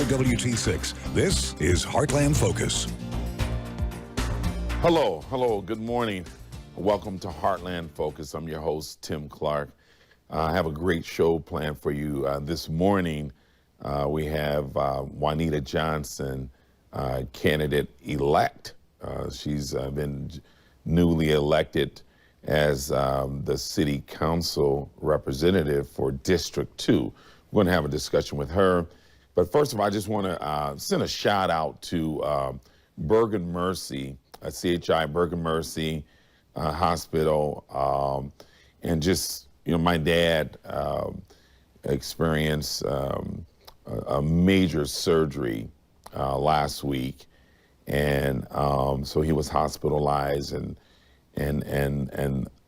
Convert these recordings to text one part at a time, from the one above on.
WT6. This is Heartland Focus. Hello, good morning. Welcome to Heartland Focus. I'm your host, Tim Clark. I have a great show planned for you this morning. We have Juanita Johnson, candidate-elect. She's been newly elected as the City Council representative for District 2. We're going to have a discussion with her. But first of all, I just want to send a shout out to Bergen Mercy, CHI Bergen Mercy Hospital, and just, my dad experienced a major surgery last week, and so he was hospitalized, and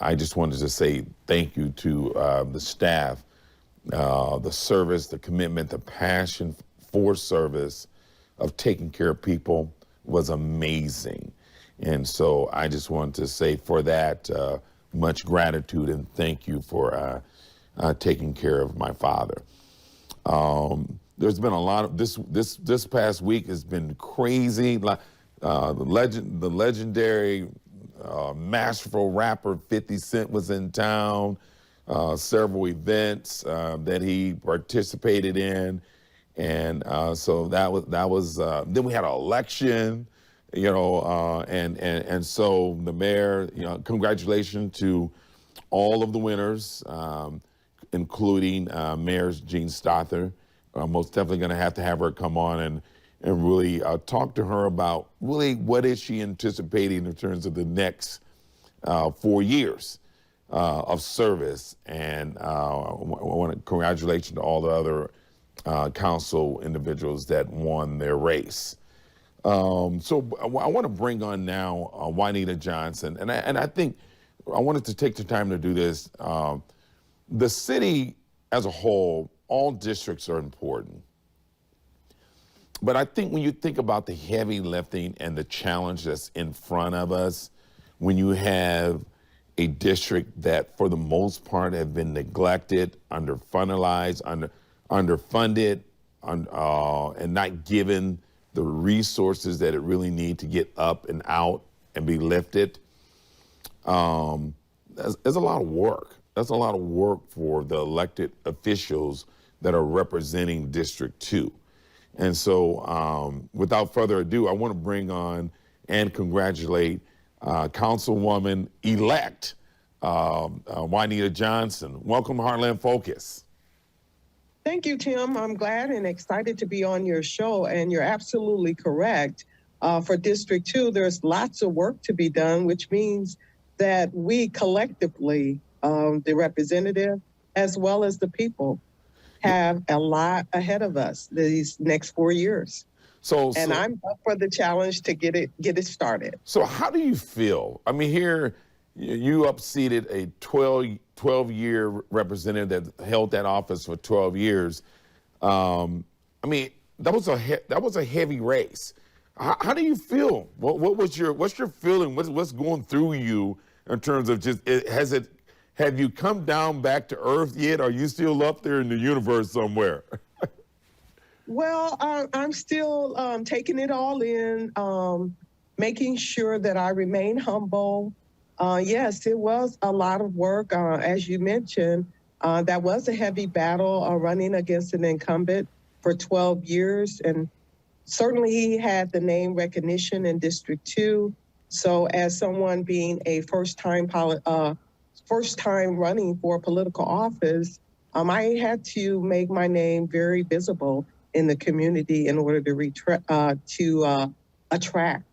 I just wanted to say thank you to the staff, the service, the commitment, the passion for service of taking care of people was amazing. And so I just want to say for that, much gratitude and thank you for taking care of my father. There's been a lot of this past week has been crazy. The legendary masterful rapper 50 Cent was in town. Several events that he participated in, and so that was. Then we had an election. And so the mayor, congratulations to all of the winners, including Mayor Jean Stother. Most definitely going to have her come on and really talk to her about really what is she anticipating in terms of the next 4 years of service. And I want to congratulations to all the other council individuals that won their race. So I want to bring on now Juanita Johnson, and I think I wanted to take the time to do this. The city as a whole, all districts are important. But I think when you think about the heavy lifting and the challenge that's in front of us, when you have a district that for the most part have been neglected, underfunded, and not given the resources that it really need to get up and out and be lifted. There's a lot of work. That's a lot of work for the elected officials that are representing District 2. And so without further ado, I want to bring on and congratulate Councilwoman-elect Juanita Johnson. Welcome to Heartland Focus. Thank you, Tim. I'm glad and excited to be on your show, and you're absolutely correct. For District 2, there's lots of work to be done, which means that we collectively, the representative, as well as the people, have a lot ahead of us these next 4 years. And I'm up for the challenge to get it started. So how do you feel? I mean, here you upseated a 12-year representative that held that office for 12 years. I mean, that was a heavy race. How do you feel? What's your feeling? What's going through you in terms of just have you come down back to earth yet? Or are you still up there in the universe somewhere? Well, I'm still taking it all in, making sure that I remain humble. Yes, it was a lot of work. As you mentioned, that was a heavy battle running against an incumbent for 12 years. And certainly he had the name recognition in District 2. So as someone being a first time running for a political office, I had to make my name very visible in the community in order to attract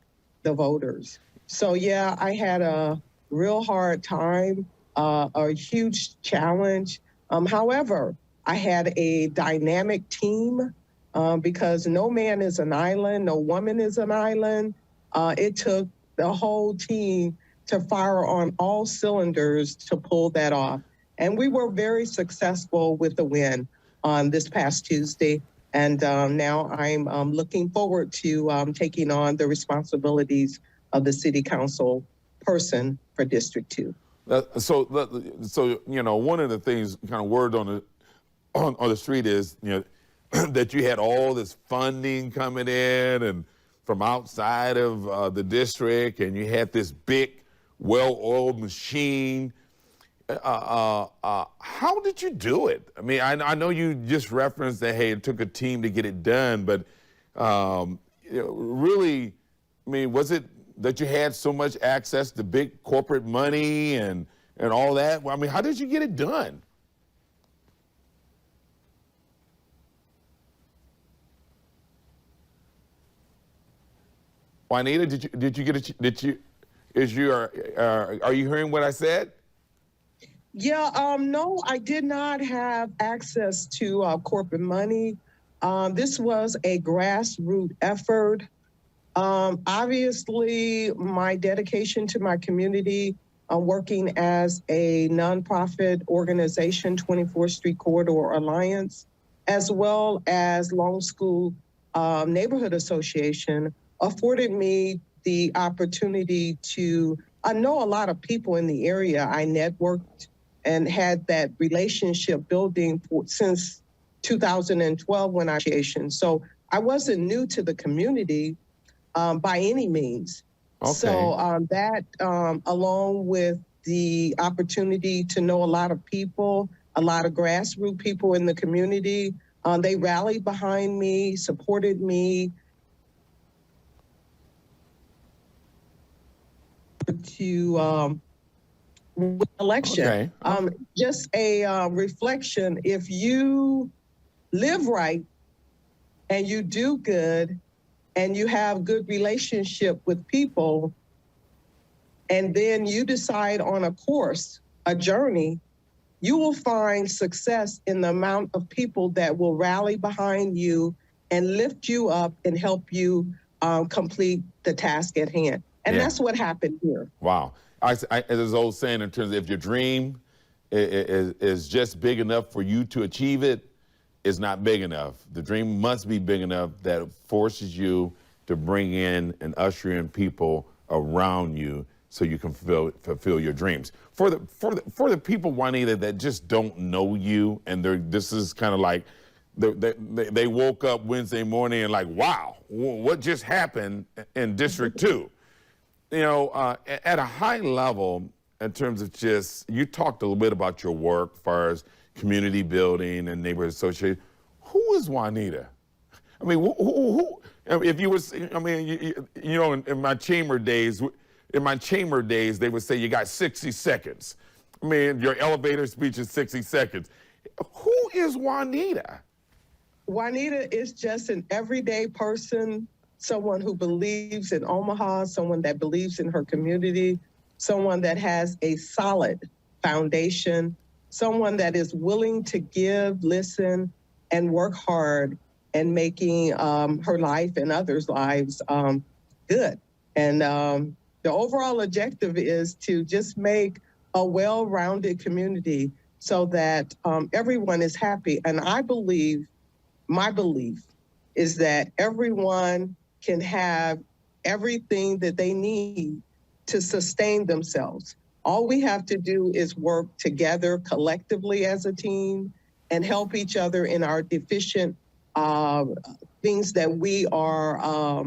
the voters. So yeah, I had a real hard time, a huge challenge. However, I had a dynamic team because no man is an island, no woman is an island. It took the whole team to fire on all cylinders to pull that off. And we were very successful with the win on this past Tuesday. And now I'm looking forward to taking on the responsibilities of the city council person for District 2. So one of the things, kind of word on the street is, that you had all this funding coming in and from outside of the district, and you had this big, well-oiled machine. How did you do it? I mean, I know you just referenced that, hey, it took a team to get it done, but really, I mean, was it that you had so much access to big corporate money and all that? I mean, how did you get it done? Juanita, are you hearing what I said? Yeah, no, I did not have access to corporate money. This was a grassroots effort. Obviously, my dedication to my community, working as a nonprofit organization, 24th Street Corridor Alliance, as well as Long School Neighborhood Association, afforded me the opportunity to know a lot of people in the area. I networked and had that relationship building since 2012 when I was. So I wasn't new to the community by any means. Okay. So that, along with the opportunity to know a lot of people, a lot of grassroots people in the community, they rallied behind me, supported me, to election. Okay. Just a reflection. If you live right and you do good and you have good relationship with people, and then you decide on a course, a journey, you will find success in the amount of people that will rally behind you and lift you up and help you complete the task at hand. And that's what happened here. Wow. There's an old saying in terms of if your dream is just big enough for you to achieve it, it's not big enough. The dream must be big enough that it forces you to bring in and usher in people around you so you can fulfill your dreams. For the people, Juanita, that just don't know you, and this is kind of like they woke up Wednesday morning and like, wow, what just happened in District 2? You know, at a high level, in terms of just, you talked a little bit about your work as far as community building and neighborhood association. Who is Juanita? I mean, who if you was, I mean, you know, in my chamber days, they would say you got 60 seconds. I mean, your elevator speech is 60 seconds. Who is Juanita? Juanita is just an everyday person, someone who believes in Omaha, someone that believes in her community, someone that has a solid foundation, someone that is willing to give, listen, and work hard and making her life and others' lives good. And the overall objective is to just make a well-rounded community so that everyone is happy. And I believe, my belief is that everyone can have everything that they need to sustain themselves. All we have to do is work together collectively as a team and help each other in our deficient things that we are,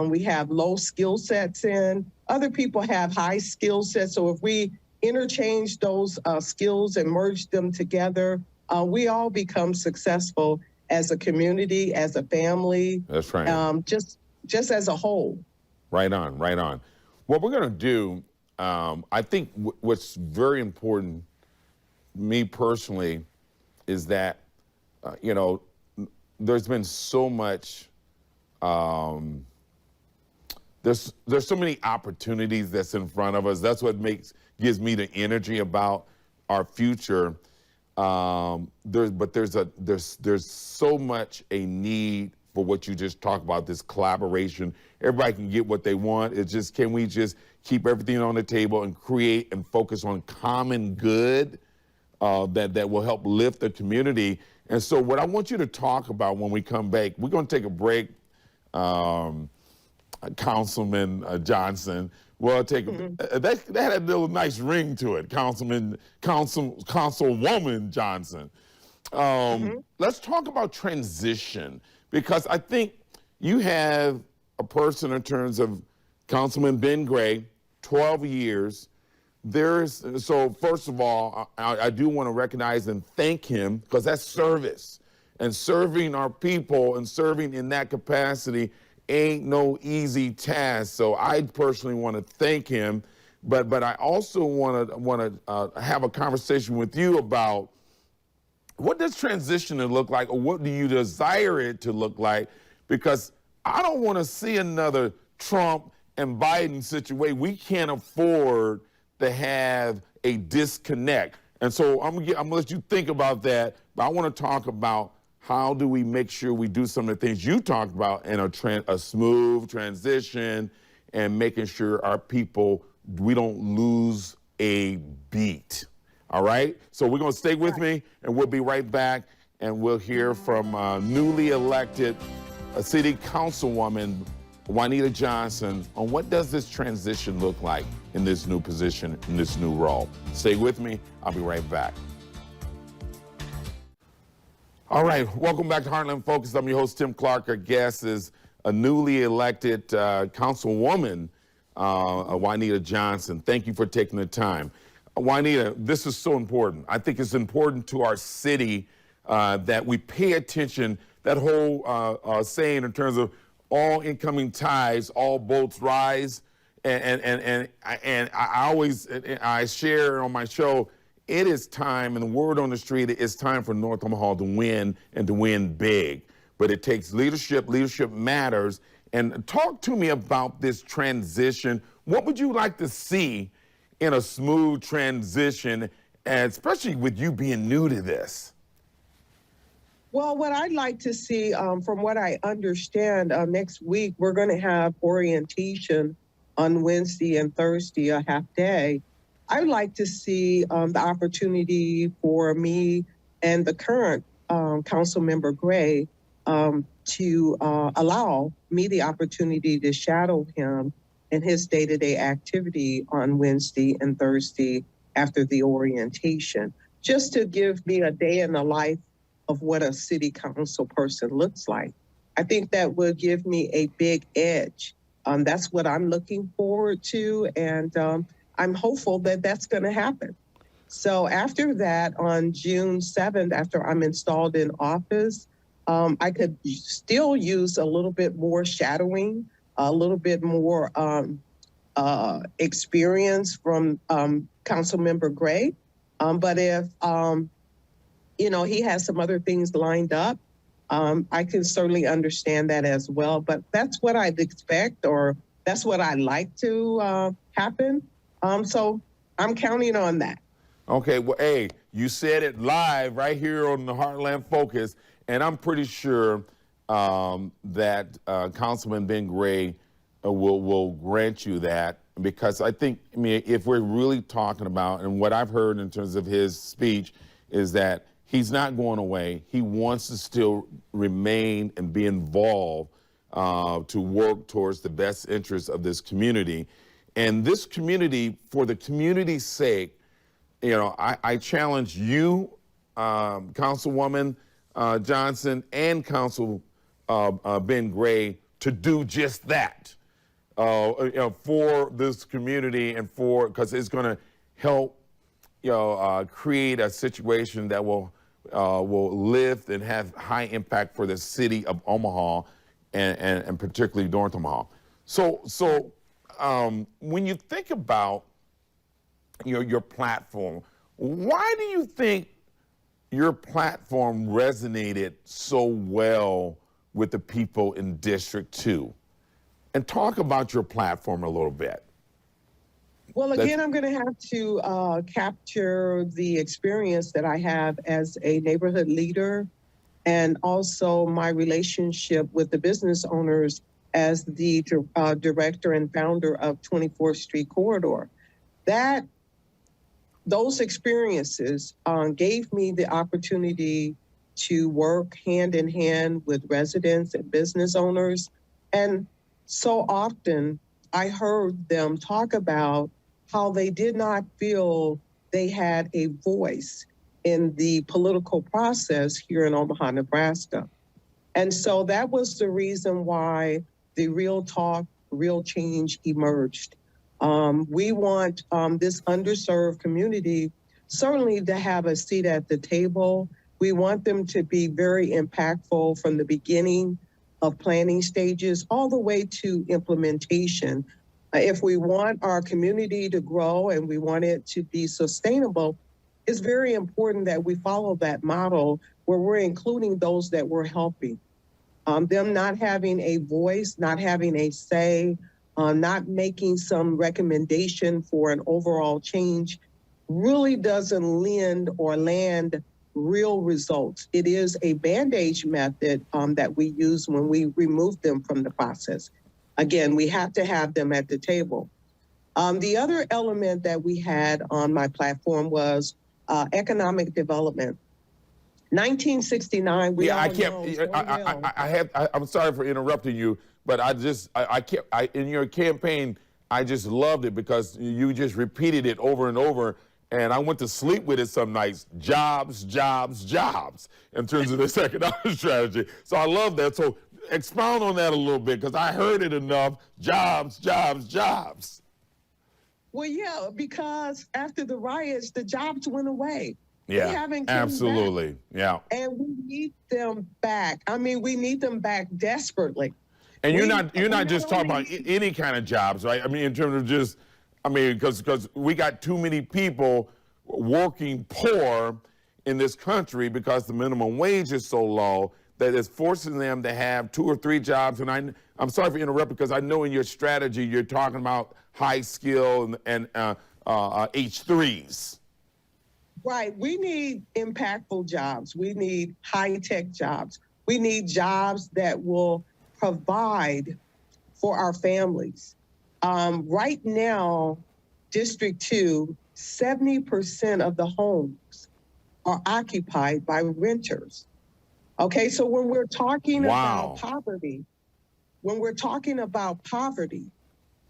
we have low skill sets in. Other people have high skill sets. So if we interchange those skills and merge them together, we all become successful as a community, as a family. That's right. Just as a whole. Right on, right on. What we're going to do, I think what's very important, me personally, is that, you know, there's been so much, there's so many opportunities that's in front of us. That's what gives me the energy about our future. There's so much a need for what you just talked about, this collaboration. Everybody can get what they want. It's just, can we just keep everything on the table and create and focus on common good that will help lift the community? And so what I want you to talk about when we come back, we're going to take a break, Councilman Johnson. Well, that had a little nice ring to it, Councilwoman Johnson. Let's talk about transition, because I think you have a person in terms of Councilman Ben Gray, 12 years. So first of all, I do want to recognize and thank him, because that's service. And serving our people and serving in that capacity ain't no easy task. So I personally want to thank him, but I also want to have a conversation with you about what does transition look like, or what do you desire it to look like? Because I don't want to see another Trump and Biden situation. We can't afford to have a disconnect. And so I'm gonna let you think about that, but I want to talk about how do we make sure we do some of the things you talked about in a smooth transition, and making sure our people, we don't lose a beat. All right? So we're going to stay with me, and we'll be right back, and we'll hear from newly elected City Councilwoman Juanita Johnson on what does this transition look like in this new position, in this new role. Stay with me. I'll be right back. All right, welcome back to Heartland Focus. I'm your host, Tim Clark. Our guest is a newly elected Councilwoman, Juanita Johnson. Thank you for taking the time. Juanita, this is so important. I think it's important to our city that we pay attention. That whole saying in terms of all incoming tides, all boats rise. And I share on my show, it is time, and the word on the street, it's time for North Omaha to win, and to win big. But it takes leadership. Leadership matters. And talk to me about this transition. What would you like to see in a smooth transition, and especially with you being new to this? Well, what I'd like to see, from what I understand, next week we're going to have orientation on Wednesday and Thursday, a half day. I'd like to see the opportunity for me and the current Council Member Gray to allow me the opportunity to shadow him in his day-to-day activity on Wednesday and Thursday after the orientation, just to give me a day in the life of what a city council person looks like. I think that would give me a big edge. That's what I'm looking forward to, and I'm hopeful that that's going to happen. So after that, on June 7th, after I'm installed in office, I could still use a little bit more shadowing, a little bit more experience from Councilmember Gray. But if, he has some other things lined up, I can certainly understand that as well. But that's what I'd expect, or that's what I'd like to happen. So I'm counting on that. Okay, well, hey, you said it live right here on the Heartland Focus, and I'm pretty sure that Councilman Ben Gray will grant you that, because I think, if we're really talking about, and what I've heard in terms of his speech, is that he's not going away. He wants to still remain and be involved to work towards the best interests of this community. And this community, for the community's sake, I challenge you, Councilwoman Johnson, and Council Ben Gray, to do just that for this community, and because it's going to help create a situation that will lift and have high impact for the city of Omaha, and particularly North Omaha. So when you think about your platform, why do you think your platform resonated so well with the people in District 2? And talk about your platform a little bit. Well, again, I'm going to have to capture the experience that I have as a neighborhood leader, and also my relationship with the business owners as the director and founder of 24th Street Corridor. Those experiences gave me the opportunity to work hand in hand with residents and business owners. And so often I heard them talk about how they did not feel they had a voice in the political process here in Omaha, Nebraska. And so that was the reason why the Real Talk, Real Change emerged. We want this underserved community certainly to have a seat at the table. We want them to be very impactful from the beginning of planning stages all the way to implementation. If we want our community to grow and we want it to be sustainable, it's very important that we follow that model where we're including those that we're helping. Them not having a voice, not having a say, not making some recommendation for an overall change really doesn't lend or land real results. It is a bandage method that we use when we remove them from the process. Again, we have to have them at the table. The other element that we had on my platform was economic development. 1969, we all know. I'm sorry for interrupting you, but in your campaign, I just loved it because you just repeated it over and over. And I went to sleep with it some nights. Jobs, jobs, jobs, in terms of this economic strategy. So I love that. So expound on that a little bit, because I heard it enough. Jobs, jobs, jobs. Well, yeah, because after the riots, the jobs went away. Yeah, absolutely. Yeah. And we need them back. I mean, we need them back desperately. And you're not just talking about any kind of jobs, right? I mean, in terms of just, because we got too many people working poor in this country because the minimum wage is so low that it's forcing them to have 2 or 3 jobs. And I'm sorry for interrupting, because I know in your strategy you're talking about high skill and H3s. Right. We need impactful jobs. We need high-tech jobs. We need jobs that will provide for our families. Right now, District 2, 70% of the homes are occupied by renters. Okay, so when we're talking about poverty,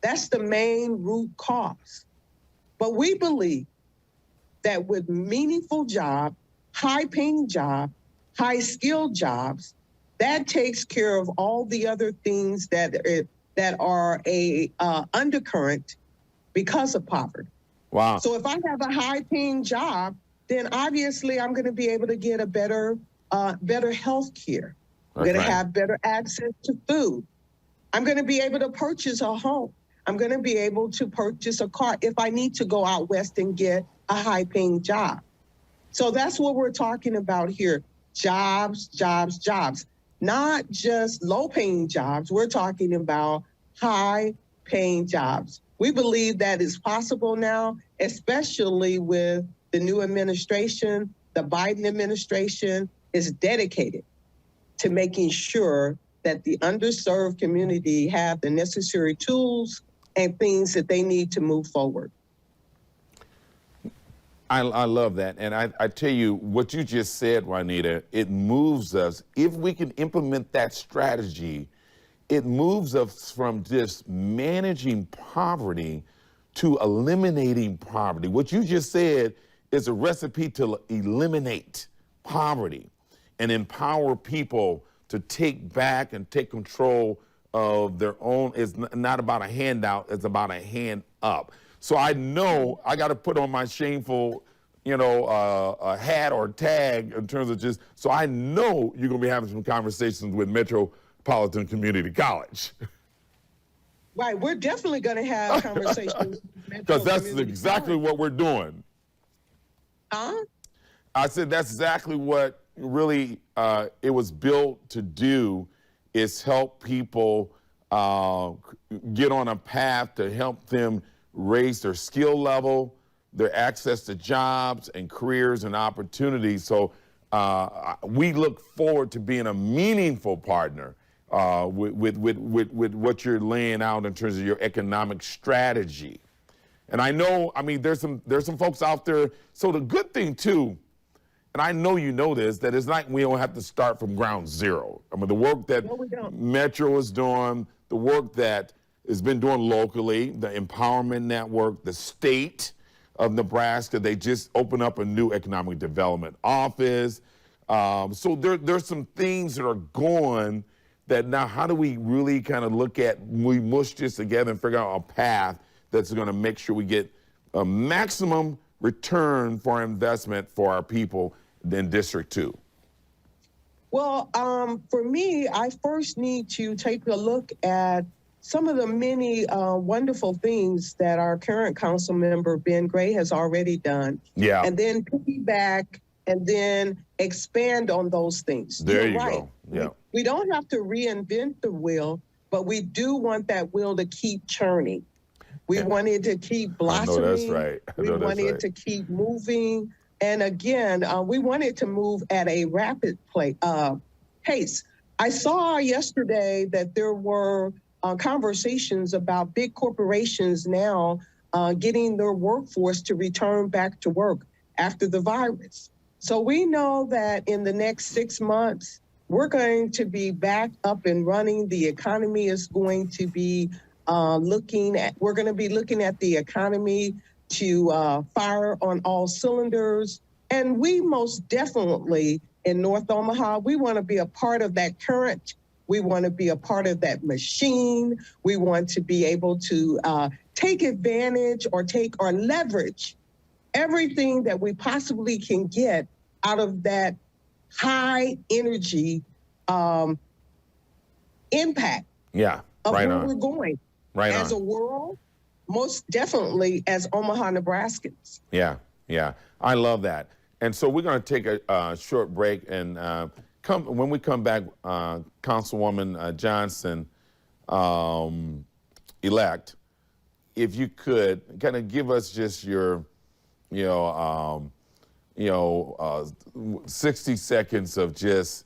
that's the main root cause. But we believe that with meaningful job, high-paying job, high-skilled jobs, that takes care of all the other things that are a undercurrent because of poverty. Wow. So if I have a high-paying job, then obviously I'm going to be able to get a better health care. I'm going to have better access to food. I'm going to be able to purchase a home. I'm going to be able to purchase a car if I need to go out west and get a high-paying job. So that's what we're talking about here. Jobs, jobs, jobs. Not just low-paying jobs. We're talking about high-paying jobs. We believe that is possible now, especially with the new administration. The Biden administration is dedicated to making sure that the underserved community have the necessary tools and things that they need to move forward. I love that. And I tell you, what you just said, Juanita, it moves us. If we can implement that strategy, it moves us from just managing poverty to eliminating poverty. What you just said is a recipe to eliminate poverty and empower people to take back and take control of their own. It's not about a handout, it's about a hand up. So I know I got to put on my shameful, a hat or tag in terms of just, so I know you're going to be having some conversations with Metropolitan Community College. Right, we're definitely going to have conversations. Because that's exactly what we're doing. Huh? I said that's exactly what really it was built to do, is help people get on a path to help them raise their skill level, their access to jobs and careers and opportunities. So we look forward to being a meaningful partner with what you're laying out in terms of your economic strategy. And I know, there's some folks out there. So the good thing too, and I know you know this, that it's like we don't have to start from ground zero. The work that Metro is doing, the work that has been doing locally, the empowerment network, the state, of Nebraska. They just opened up a new economic development office. So there's some things that are going that now how do we really kind of look at, we mush this together and figure out a path that's going to make sure we get a maximum return for our investment for our people in District 2? Well, for me, I first need to take a look at some of the many wonderful things that our current council member, Ben Gray, has already done. Yeah. And then piggyback and then expand on those things. There you right. go. Yeah. We don't have to reinvent the wheel, but we do want that wheel to keep churning. We want it to keep blossoming. I know that's right. We want it to keep moving. And again, we want it to move at a rapid pace. I saw yesterday that there were conversations about big corporations now getting their workforce to return back to work after the virus. So we know that in the next 6 months, we're going to be back up and running. The economy is going to be we're going to be looking at the economy to fire on all cylinders. And we most definitely in North Omaha, we want to be a part of that current. We want to be a part of that machine. We want to be able to take advantage or leverage everything that we possibly can get out of that high energy impact of where we're going as a world, most definitely as Omaha, Nebraskans. Yeah, I love that. And so we're going to take a short break, and when we come back, Councilwoman Johnson, elect, if you could kind of give us just your, 60 seconds of just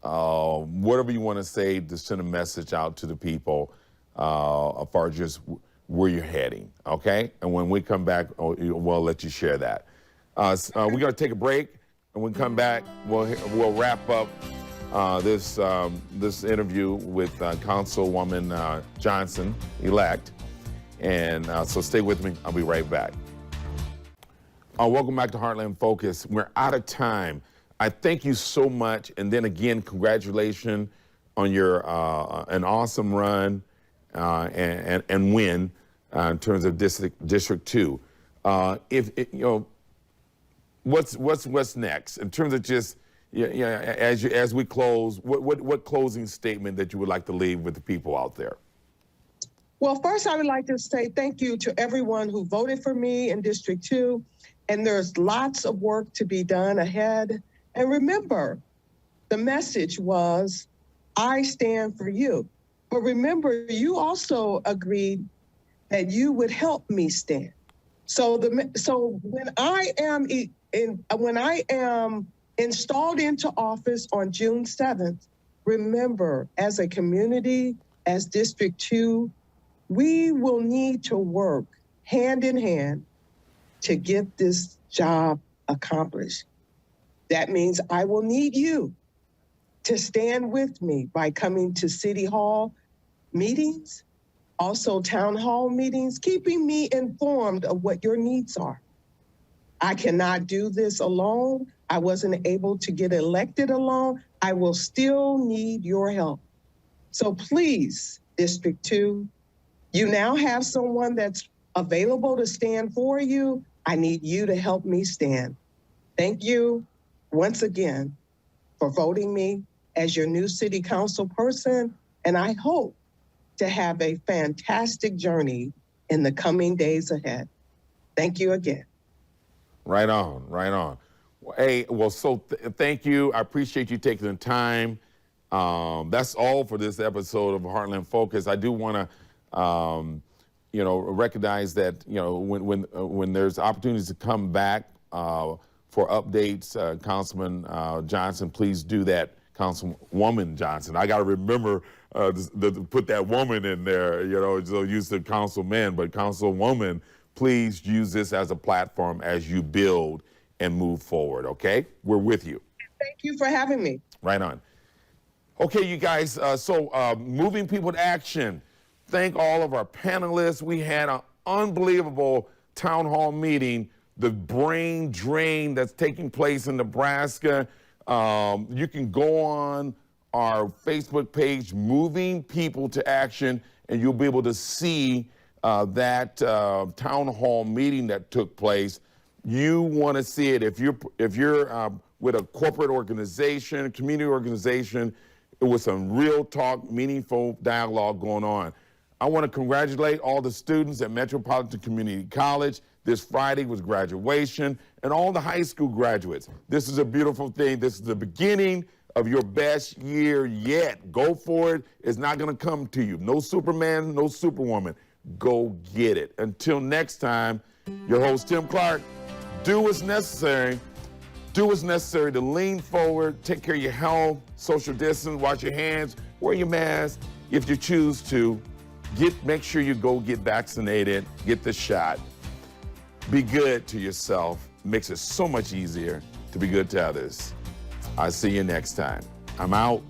whatever you want to say to send a message out to the people as far as just where you're heading, okay? And when we come back, we'll let you share that. We're going to take a break, and when we come back, we'll wrap up this interview with Councilwoman Johnson, elect. And so stay with me. I'll be right back. Welcome back to Heartland Focus. We're out of time. I thank you so much. And then again, congratulations on your an awesome run and win in terms of District 2. What's next in terms of just as we close? What closing statement that you would like to leave with the people out there? Well, first, I would like to say thank you to everyone who voted for me in District 2. And there's lots of work to be done ahead. And remember, the message was, I stand for you. But remember, you also agreed that you would help me stand. So when I am installed into office on June 7th, remember, as a community, as District 2, we will need to work hand in hand to get this job accomplished. That means I will need you to stand with me by coming to City Hall meetings, also town hall meetings, keeping me informed of what your needs are. I cannot do this alone. I wasn't able to get elected alone. I will still need your help. So please, District 2, you now have someone that's available to stand for you. I need you to help me stand. Thank you once again for voting me as your new city council person. And I hope to have a fantastic journey in the coming days ahead. Thank you again. Right on, right on. Hey, well, thank you. I appreciate you taking the time. That's all for this episode of Heartland Focus. I do want to, recognize that, when there's opportunities to come back for updates, Councilman Johnson, please do that. Councilwoman Johnson. I got to remember to put that woman in there, so use the councilman, but Councilwoman, please use this as a platform as you build and move forward, okay? We're with you. Thank you for having me. Right on. Okay, you guys, moving people to action. Thank all of our panelists. We had an unbelievable town hall meeting, the brain drain that's taking place in Nebraska. You can go on our Facebook page, Moving People to Action, and you'll be able to see that town hall meeting that took place. You want to see it. If you're with a corporate organization, community organization, it was some real talk, meaningful dialogue going on. I want to congratulate all the students at Metropolitan Community College. This Friday was graduation, and all the high school graduates. This is a beautiful thing. This is the beginning of your best year yet. Go for it. It's not going to come to you. No Superman, no Superwoman. Go get it. Until next time, your host, Tim Clark. Do what's necessary. Do what's necessary to lean forward, take care of your health, social distance, wash your hands, wear your mask. If you choose to, make sure you go get vaccinated, get the shot. Be good to yourself. Makes it so much easier to be good to others. I'll see you next time. I'm out.